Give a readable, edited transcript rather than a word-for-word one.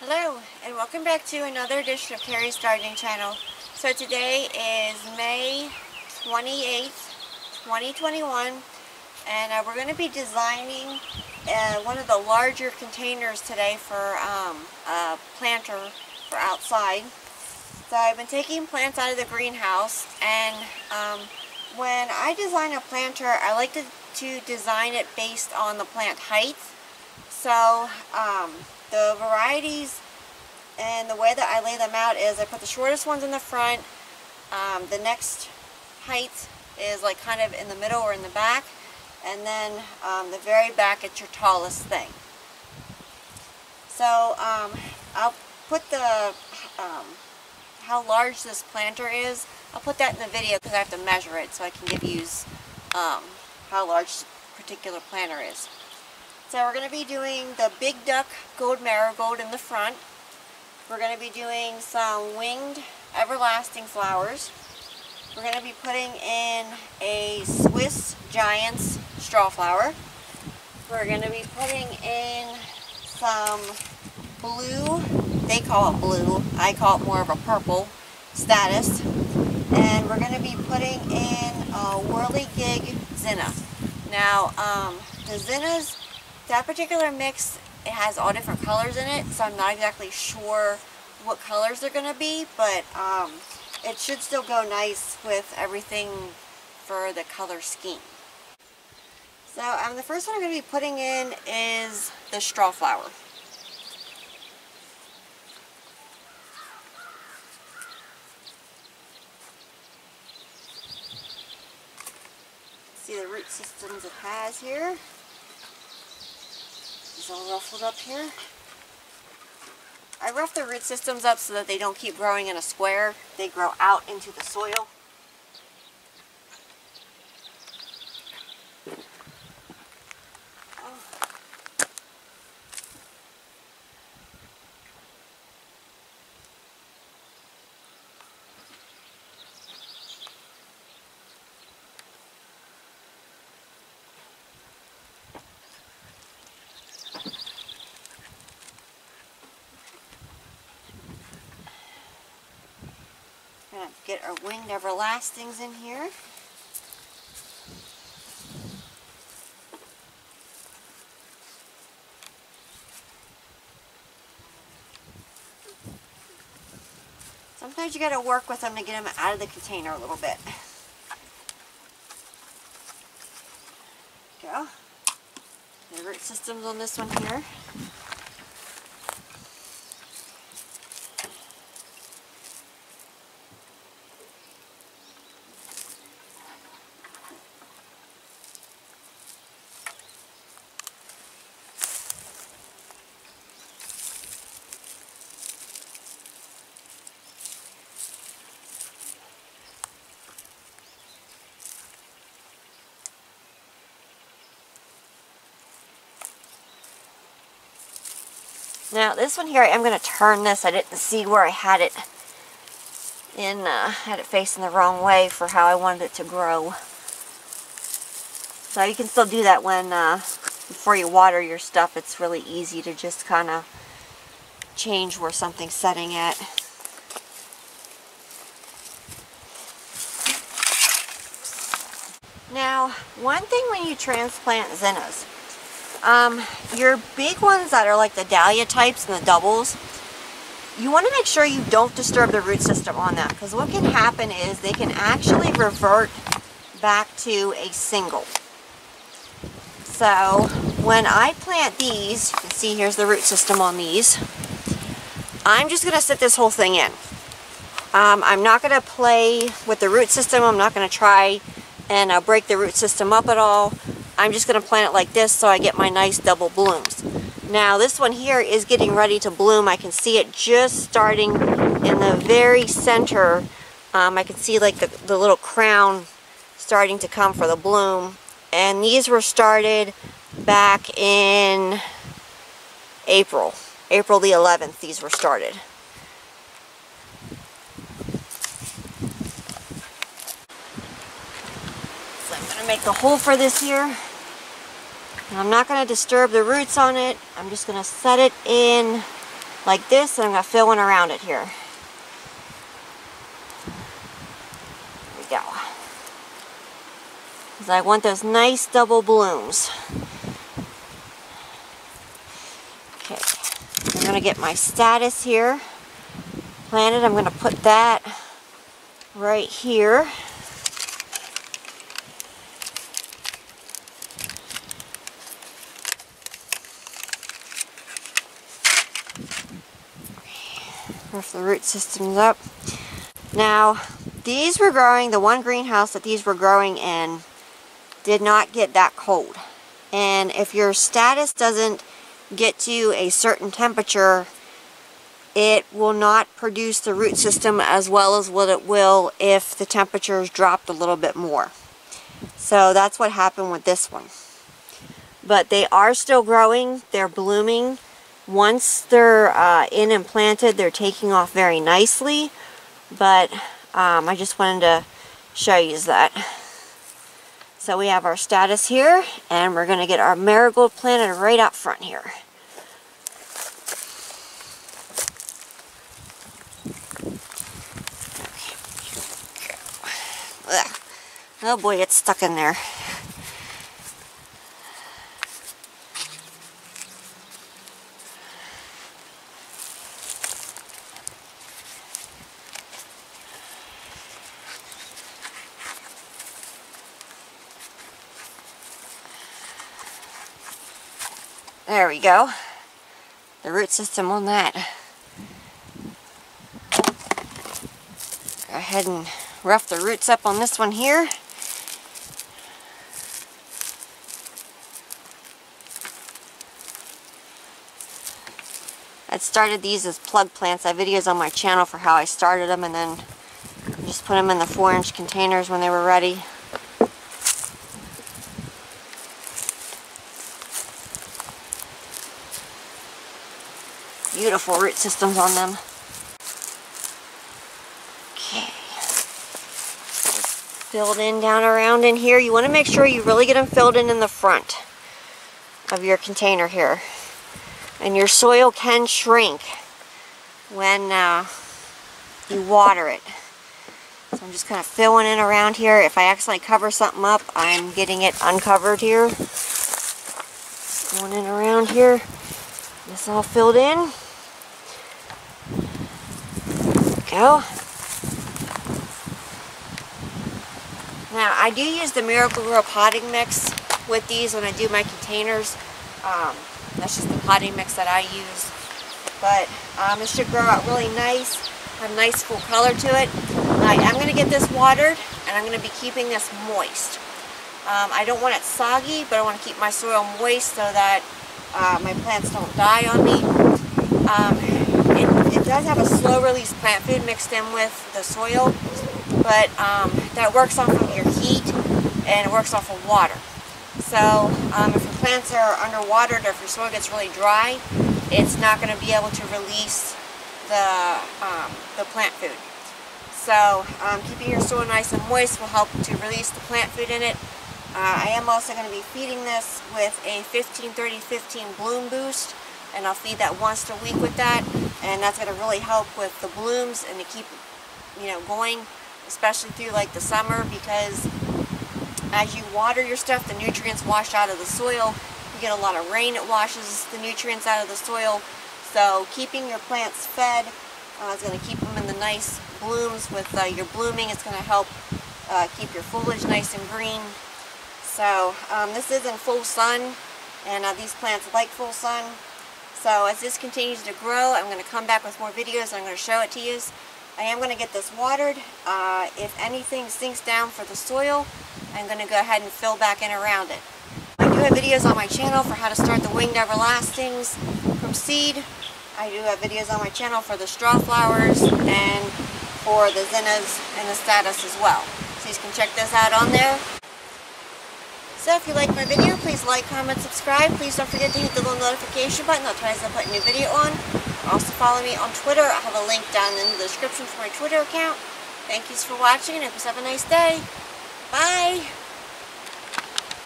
Hello, and welcome back to another edition of Carrie's Gardening Channel. So today is May 28th, 2021, and we're going to be designing one of the larger containers today for a planter for outside. So I've been taking plants out of the greenhouse, and when I design a planter, I like to design it based on the plant height. So the varieties and the way that I lay them out is I put the shortest ones in the front, the next height is like kind of in the middle or in the back, and then the very back it's your tallest thing. So I'll put the how large this planter is, I'll put that in the video because I have to measure it so I can give you how large this particular planter is. So we're going to be doing the Big Duck Gold Marigold in the front. We're going to be doing some winged everlasting flowers. We're going to be putting in a Swiss Giants straw flower. We're going to be putting in some blue, they call it blue, I call it more of a purple, status. And we're going to be putting in a whirligig zinnia. Now, the zinnias, that particular mix, it has all different colors in it, so I'm not exactly sure what colors they're going to be, but it should still go nice with everything for the color scheme. So the first one I'm going to be putting in is the straw flower. See the root systems it has here. It's all ruffled up here. I rough the root systems up so that they don't keep growing in a square. They grow out into the soil. Gonna get our winged everlastings in here. Sometimes you gotta work with them to get them out of the container a little bit. Go. The root systems on this one here. Now this one here, I'm going to turn this. I didn't see where I had it had it facing the wrong way for how I wanted it to grow. So you can still do that when before you water your stuff. It's really easy to just kind of change where something's setting at. Now, one thing when you transplant zinnias, your big ones that are like the dahlia types and the doubles, you want to make sure you don't disturb the root system on that, because what can happen is they can actually revert back to a single. So when I plant these, you can see here's the root system on these. I'm just going to sit this whole thing in. I'm not going to play with the root system. I'm not going to try and break the root system up at all. I'm just going to plant it like this so I get my nice double blooms. Now this one here is getting ready to bloom. I can see it just starting in the very center. I can see like the little crown starting to come for the bloom. And these were started back in April the 11th. These were started. So I'm going to make the hole for this here. And I'm not going to disturb the roots on it. I'm just going to set it in like this, and I'm going to fill in around it here. There we go. Because I want those nice double blooms. Okay, I'm going to get my status here planted. I'm going to put that right here. Rough the root systems up. Now, these were growing, the one greenhouse that these were growing in did not get that cold. And if your status doesn't get to a certain temperature, it will not produce the root system as well as what it will if the temperatures dropped a little bit more. So that's what happened with this one. But they are still growing, they're blooming. Once they're in and planted, they're taking off very nicely, but I just wanted to show you that. So we have our status here, and we're going to get our marigold planted right up front here. Ugh. Oh boy, it's stuck in there. There we go. The root system on that. Go ahead and rough the roots up on this one here. I started these as plug plants. I have videos on my channel for how I started them, and then just put them in the 4-inch containers when they were ready. Beautiful root systems on them. Okay. Filled in down around in here. You want to make sure you really get them filled in the front of your container here. And your soil can shrink when you water it. So I'm just kind of filling in around here. If I accidentally cover something up, I'm getting it uncovered here. Just going in around here. This all filled in. Go. Now I do use the Miracle-Gro potting mix with these when I do my containers. That's just the potting mix that I use. But this should grow out really nice, have a nice full color to it. I'm going to get this watered, and I'm going to be keeping this moist. I don't want it soggy, but I want to keep my soil moist so that my plants don't die on me. It does have a slow release plant food mixed in with the soil, but that works off of your heat and it works off of water. So if your plants are underwatered or if your soil gets really dry, it's not going to be able to release the plant food. So keeping your soil nice and moist will help to release the plant food in it. I am also going to be feeding this with a 15-30-15 bloom boost, and I'll feed that once a week with that, and that's going to really help with the blooms and to keep, going, especially through like the summer, because as you water your stuff, the nutrients wash out of the soil. You get a lot of rain, it washes the nutrients out of the soil. So keeping your plants fed is going to keep them in the nice blooms with your blooming. It's going to help keep your foliage nice and green. So this is in full sun, and these plants like full sun. So as this continues to grow, I'm going to come back with more videos and I'm going to show it to you. I am going to get this watered. If anything sinks down for the soil, I'm going to go ahead and fill back in around it. I do have videos on my channel for how to start the winged everlastings from seed. I do have videos on my channel for the straw flowers and for the zinnias and the status as well. So you can check those out on there. So if you like my video, please like, comment, subscribe. Please don't forget to hit the little notification button. I'll try to put a new video on. Also follow me on Twitter. I'll have a link down in the description for my Twitter account. Thank you for watching, and have a nice day. Bye!